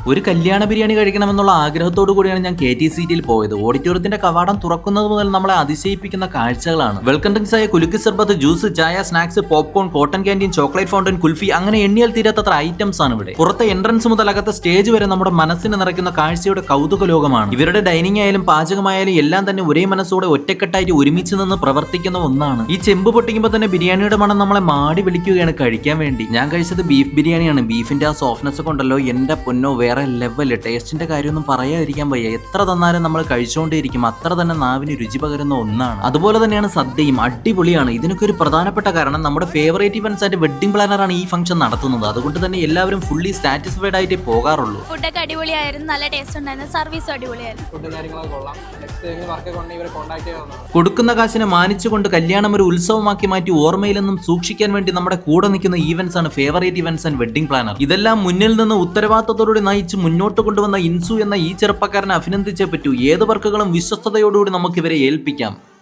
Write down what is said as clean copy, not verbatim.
ഒരു കല്യാണ ബിരിയാണി കഴിക്കണമെന്നുള്ള ആഗ്രഹത്തോടു കൂടിയാണ് ഞാൻ KTCTയിൽ പോയത്. ഓഡിറ്റോറിയത്തിന്റെ കവാടം തുറക്കുന്നത് മുതൽ നമ്മളെ അതിശയിപ്പിക്കുന്ന കാഴ്ചകളാണ്. വെൽക്കം ഡ്രിങ്ക്സ് ആയ കുലുക്കി സർബത്ത്, ജ്യൂസ്, ചായ, snacks, popcorn, cotton canteen, chocolate fountain, kulfi, അങ്ങനെ എണ്ണിയാൽ തീരാത്തത്ര ഐറ്റംസ് ആണ് ഇവിടെ. പുറത്തെ എൻട്രൻസ് മുതൽ അകത്തെ സ്റ്റേജ് വരെ നമ്മുടെ മനസ്സിന് നിറയ്ക്കുന്ന കാഴ്ചയുടെ കൗതുക ലോകമാണ്. ഇവരുടെ ഡൈനിങ് ആയാലും പാചകമായാലും എല്ലാം തന്നെ ഒരേ മനസ്സോടെ ഒറ്റക്കെട്ടായിട്ട് ഒരുമിച്ച് നിന്ന് പ്രവർത്തിക്കുന്ന ഒന്നാണ്. ഈ ചെമ്പ് പൊട്ടിക്കുമ്പോൾ തന്നെ ബിരിയാണിയുടെ മണം നമ്മളെ മാടി വിളിക്കുകയാണ് കഴിക്കാൻ വേണ്ടി. ഞാൻ കഴിച്ചത് ബീഫ് ബിരിയാണിയാണ്. ബീഫിന്റെ ആ സോഫ്റ്റ്നെസ് കൊണ്ടല്ലോ എന്റെ പൊന്നോ വേറെ ലെവല്. ടേസ്റ്റിന്റെ കാര്യമൊന്നും പറയാതിരിക്കാൻ വയ്യ. എത്ര തന്നാലും നമ്മൾ കഴിച്ചുകൊണ്ടേയിരിക്കും. അത്ര തന്നെ നാവിന് രുചി പകരുന്ന ഒന്നാണ്. അതുപോലെ തന്നെയാണ് സദ്യയും. അടിപൊളിയാണ്. ഇതിനൊക്കെ ഒരു പ്രധാനപ്പെട്ട കാരണം നമ്മുടെ ഫേവറേറ്റ് ഇവന്റ്സ് ആയിട്ട് വെഡിങ് പ്ലാനറാണ് ഈ ഫംഗ്ഷൻ നടത്തുന്നത്. അതുകൊണ്ട് തന്നെ എല്ലാവരും ഫുള്ളി സാറ്റിസ്ഫൈഡ് ആയിട്ട് പോകാറുള്ളൂ. ഫുഡൊക്കെ അടിപൊളിയായിരുന്നു, നല്ല ടേസ്റ്റ് ഉണ്ടായിരുന്നു, സർവീസ് അടിപൊളിയായിരുന്നു. കൊടുക്കുന്ന കാശിനെ മാനിച്ചുകൊണ്ട് കല്യാണം ഒരു ഉത്സവമാക്കി മാറ്റി ഓർമ്മയിലെന്നും സൂക്ഷിക്കാൻ വേണ്ടി നമ്മുടെ കൂടെ നിൽക്കുന്ന ഈവന്റ്സ് ആണ് favourite events and wedding planner. ഇതെല്ലാം മുന്നിൽ നിന്ന് ഉത്തരവാദിത്തത്തോടെ നയിച്ച് മുന്നോട്ട് കൊണ്ടുവന്ന ഇൻസു എന്ന ഈ ചെറുപ്പക്കാരനെ അഭിനന്ദിച്ചേ പറ്റൂ. ഏത് വർക്കുകളും വിശ്വസ്തയോടുകൂടി നമുക്ക് ഇവരെ ഏൽപ്പിക്കാം.